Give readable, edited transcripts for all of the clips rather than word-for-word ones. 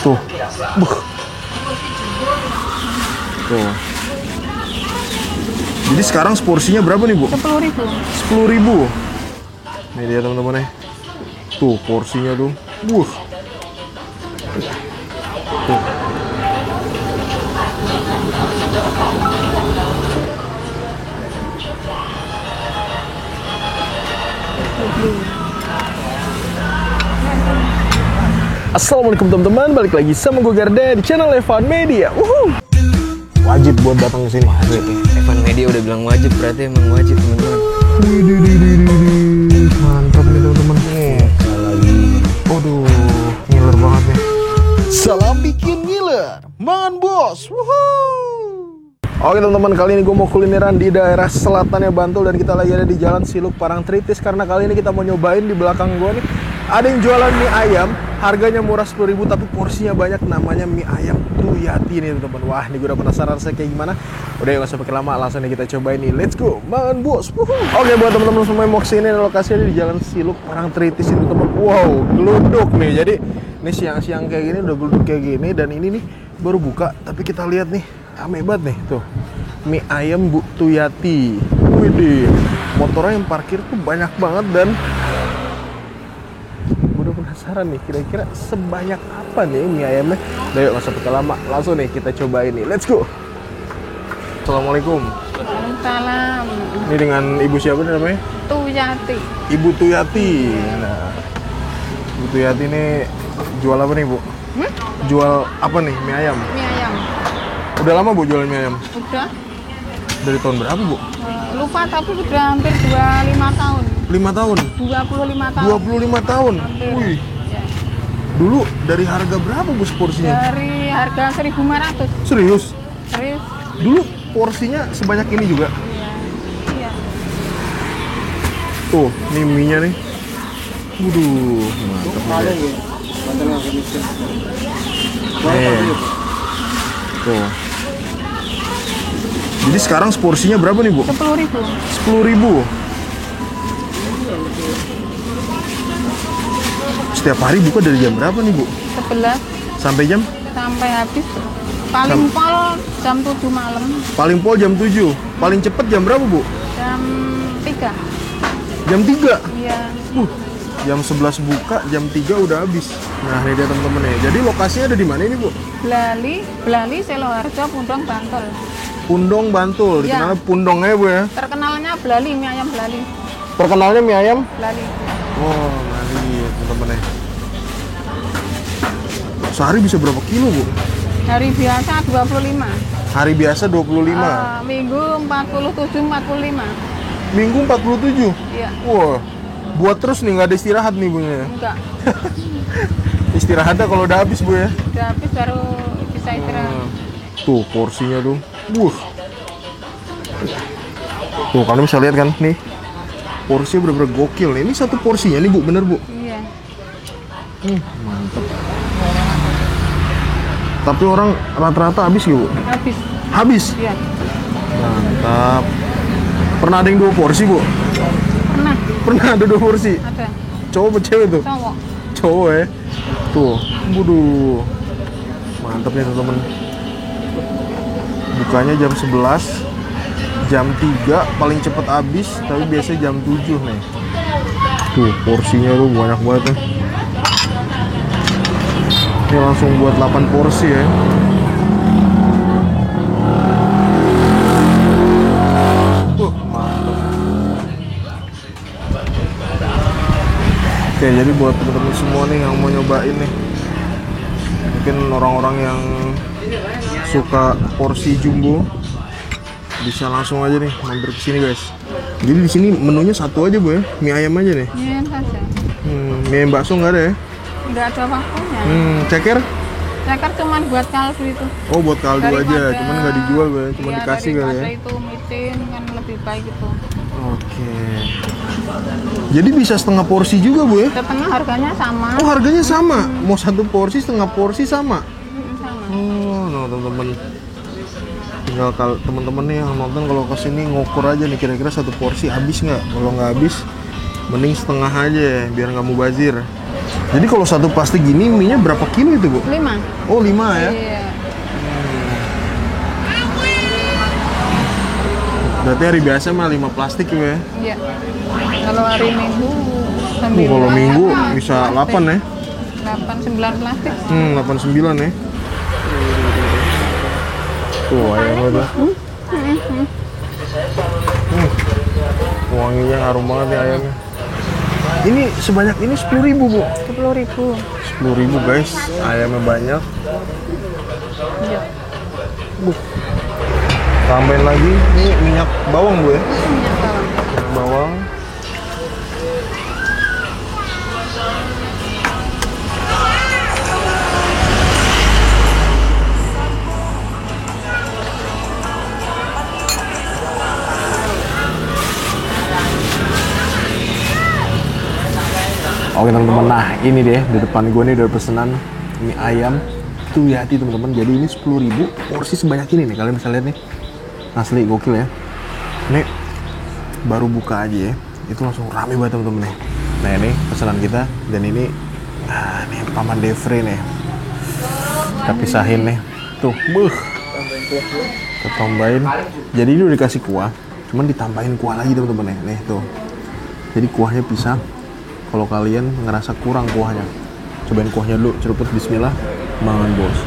Tuh. Buh. Tuh. Jadi sekarang seporsinya berapa nih, Bu? 10.000. 10.000. Nih dia teman-teman ya. Tuh porsinya tuh. Tuh. Assalamualaikum teman-teman, balik lagi sama gue Garda di channel Evan Media. Wajib buat datang ke sini. Wajib ya. Evan Media udah bilang wajib, berarti emang wajib teman-teman. Mantap nih teman-teman. Lagi. Waduh, ngiler banget nih. Salam bikin ngiler, mangan bos. Oke teman-teman, kali ini gue mau kulineran di daerah selatannya Bantul dan kita lagi ada di Jalan Siluk Parangtritis karena kali ini kita mau nyobain di belakang gue nih ada yang jualan mie ayam, harganya murah 10.000 tapi porsinya banyak, namanya mie ayam Tuyati nih teman-teman. Wah, ini gue udah penasaran rasanya kayak gimana. Udah gak usah pakai lama, langsung nih kita cobain nih. Let's go, mangan bos. Oke, buat teman-teman semua yang mau kesini, lokasinya di Jalan Siluk Parangtritis ini teman. Wow, geluduk nih. Jadi ini siang-siang kayak gini udah geluduk kayak gini dan ini nih baru buka, tapi kita lihat nih rame banget nih tuh. Mie ayam Bu Tuyati. Widih, motornya yang parkir tuh banyak banget dan gue udah penasaran nih kira-kira sebanyak apa nih mie ayamnya. Udah yuk gak usah pakai lama, langsung nih kita cobain nih. Let's go. Assalamualaikum. Waalaikumsalam. Ini dengan ibu siapa nih namanya? Tuyati. Ibu Tuyati. Nah, Ibu Tuyati ini jual apa nih Bu? Jual apa nih mie ayam? Mie ayam. Udah lama Bu jualan mie ayam? Udah. Dari tahun berapa Bu? Lupa tapi udah hampir 25 tahun. 5 tahun? 25 tahun. 25 tahun? Hampir. Wih. Ya. Dulu dari harga berapa Bu seporsinya? Dari harga 1.500. Serius? Serius? Dulu porsinya sebanyak ini juga? Iya. Iya. Tuh, nih mie-nya nih. Waduh, mantap nih. Nih. Tuh. Jadi sekarang seporsinya berapa nih Bu? 10.000. 10.000. Setiap hari buka dari jam berapa nih Bu? 11 Sampai jam? sampai habis. Paling pol jam 7 malam. Paling pol jam 7. Paling cepet jam berapa Bu? Jam 3. Jam 3. Iya. Jam 11 buka, jam 3 udah habis. Nah, ini dia teman-teman ya. Jadi lokasinya ada di mana ini Bu? Belali Seloharjo, Pundong, Bantul. Pundong, Bantul. Ya. Dikenal Pundongnya Bu ya. Terkenalnya Belali, mie ayam Belali. Terkenalnya mie ayam. Belali. Oh, mari teman-teman ya. Sehari bisa berapa kilo Bu? Hari biasa 25. Hari biasa 25. Minggu 47, 45. Minggu 47. Iya. Wah, buat terus nih, nggak ada istirahat nih Bu ya. Enggak. Istirahatnya kalau udah habis Bu ya. Udah habis baru bisa istirahat. Tuh porsinya tuh. Tuh kalian bisa lihat kan nih. Porsinya bener-bener gokil. Ini satu porsinya nih Bu, bener Bu. Iya. Mantap. Tapi orang rata-rata habis gak Bu? Habis. Habis? Iya. Mantap. Pernah ada yang 2 porsi Bu? Pernah. Pernah ada 2 porsi? Ada. Cowok apa cewek tuh? Cowok. Cowok ya. Tuh, buduh. Mantap nih teman-teman. Bukanya jam 11, jam 3 paling cepet habis, tapi biasanya jam 7 nih. Tuh, porsinya tuh banyak banget nih. Ini langsung buat 8 porsi ya. Mantap. Oke, jadi buat teman-teman semua nih yang mau nyobain nih, mungkin orang-orang yang suka porsi jumbo bisa langsung aja nih mampir ke sini guys. Jadi di sini menunya satu aja Bu ya, mie ayam aja nih. Mie ayam saja. Mie ayam bakso nggak ada ya? Enggak ada waktunya. Ceker? Ceker cuman buat kaldu itu. Oh buat kaldu aja, Daripada- cuman nggak dijual Bu ya, cuman Iya, dikasih kali ya. daripada itu micin kan lebih baik itu. Oke. Jadi bisa setengah porsi juga Bu ya? Setengah harganya sama. Oh harganya sama, mau satu porsi setengah porsi sama. Sama. Oh, no, teman-teman. Tinggal kalau teman-teman nih yang nonton kalau kesini ngukur aja nih kira-kira satu porsi habis nggak. Kalau nggak habis, mending setengah aja biar nggak mubazir. Jadi kalau satu plastik gini mie-nya berapa kilo itu, Bu? 5. Oh, 5 ya. Iya. Berarti hari biasa mah 5 plastik ya. Iya. Kalau hari Minggu sambil Kalau minggu ayam, bisa plastik. 8 ya. 8 9 plastik. 89 ya. Tuh ayamnya tuh. Wanginya harum banget nih ayamnya. Ini sebanyak ini 10.000, Bu. 10.000. 10.000 guys. Ayamnya banyak. Iya. Tambahin lagi ini minyak bawang, Bu ya. Minyak bawang. Minyak bawang. Oke teman-teman, nah ini deh di depan gue nih udah pesanan mie ayam Tuyati teman-teman. Jadi ini 10.000 porsi sebanyak ini nih, kalian bisa lihat nih, asli gokil ya. Ini baru buka aja ya, itu langsung rame banget teman-teman nih. Nah ini pesanan kita, dan ini ini Paman Devre nih, kita pisahin nih, tuh, kita tambahin. Jadi ini udah dikasih kuah, cuman ditambahin kuah lagi teman-teman nih tuh. Jadi kuahnya pisah. Kalau kalian ngerasa kurang kuahnya, cobain kuahnya dulu, ceruput, bismillah, mangan bos.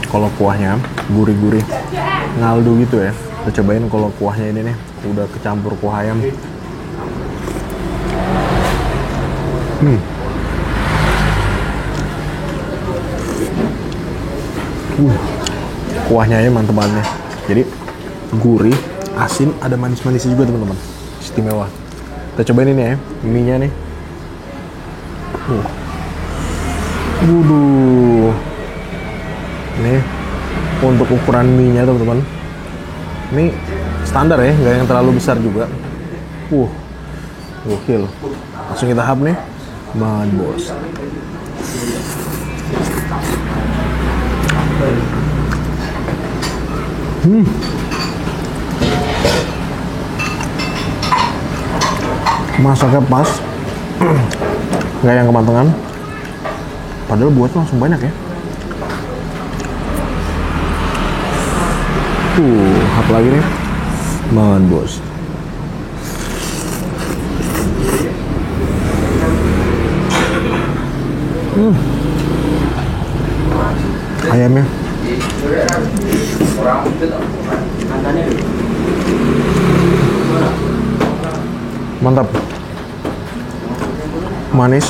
Kalau kuahnya gurih-gurih, ngaldu gitu ya. Kita cobain kalau kuahnya ini nih, udah kecampur kuah ayam. Kuahnya ya mantep banget nih. Jadi gurih, asin, ada manis-manisnya juga teman-teman, istimewa. Kita cobain ini ya, mie-nya nih. Wuduh, nih untuk ukuran mie-nya teman-teman, ini standar ya, nggak yang terlalu besar juga. Gokil. Langsung kita hap nih, man bos. Masaknya pas, nggak yang kematangan. Padahal buatnya langsung banyak ya. Hap lagi nih, man bos. Ayamnya mantap, manis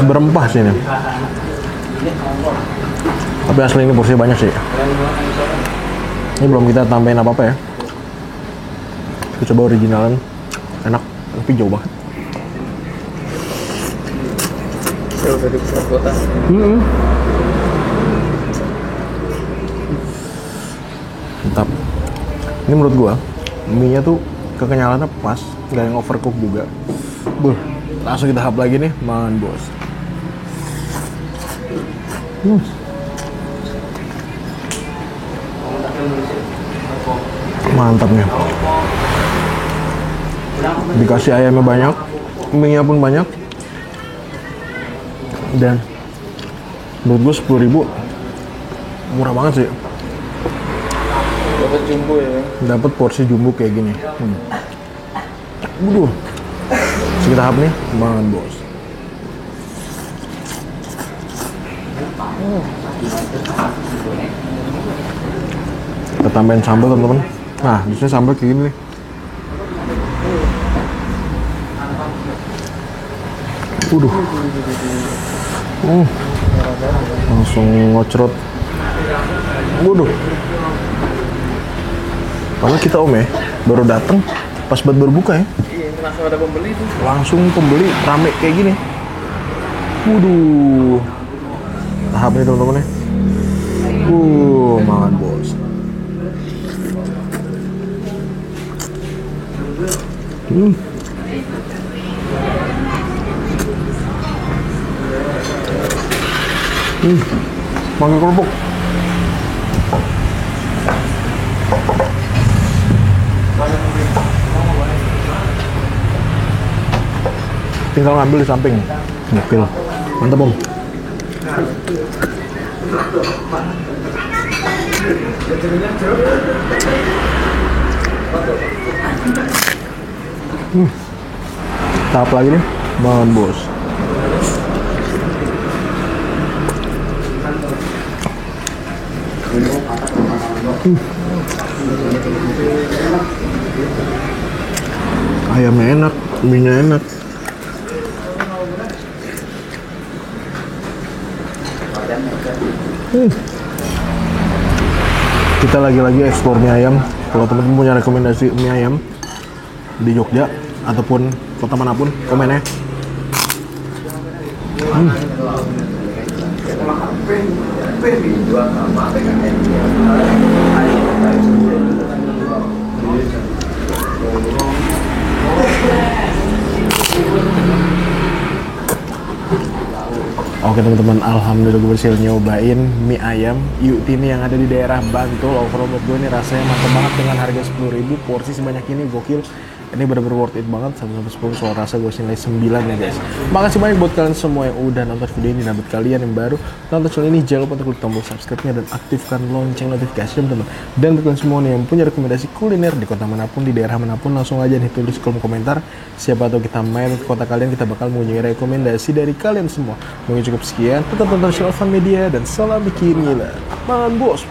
berempah sih ini. Tapi asli ini porsinya banyak sih. Ini belum kita tambahin apa-apa ya. Kita coba originalan, enak tapi jauh banget. Mantap. Ini menurut gua mie-nya tuh kekenyalannya pas, nggak yang overcook juga. Langsung kita hap lagi nih, man bos. Mantap nih. Dikasih ayamnya banyak, mie-nya pun banyak. Dan menurut gue 10.000 murah banget sih. Dapat jumbo ya. Dapat porsi jumbo kayak gini. Kita hap nih, banget bos. Kita tambahin sambal teman-teman. Nah, biasanya sambal kayak gini nih. Langsung ngocrot. Karena kita ya, baru datang pas buat berbuka ya. Iya, langsung ada pembeli tuh. Langsung pembeli rame kayak gini. Tahap ini teman-teman ya. Makan bos. Pakai kerupuk. tinggal ngambil di samping. Gokil. Mantap Om. Tahap lagi nih, Bang Bos. Ayamnya enak, mie-nya enak. Kita lagi-lagi ekspor mie ayam. Kalau teman-teman punya rekomendasi mie ayam di Jogja ataupun kota manapun, komen ya. Oke teman-teman, alhamdulillah gue berhasil nyobain mie ayam Yuk Tini yang ada di daerah Bantul. Overall menurut gue ini rasanya mantap banget dengan harga 10.000, porsi sebanyak ini gokil. Ini bener-bener worth it banget, 1-10 soal rasa gue nilai 9 ya guys. Makasih banyak buat kalian semua yang udah nonton video ini. Dan buat kalian yang baru nonton channel ini, jangan lupa untuk klik tombol subscribe-nya dan aktifkan lonceng notifikasi teman-teman. Dan buat kalian semua nih yang punya rekomendasi kuliner di kota manapun, di daerah manapun, langsung aja nih tulis kolom komentar. Siapa tahu kita main ke kota kalian, kita bakal mempunyai rekomendasi dari kalian semua. Mungkin cukup sekian, tetap tonton channel Fun Media dan salam bikin gila. Man Bos.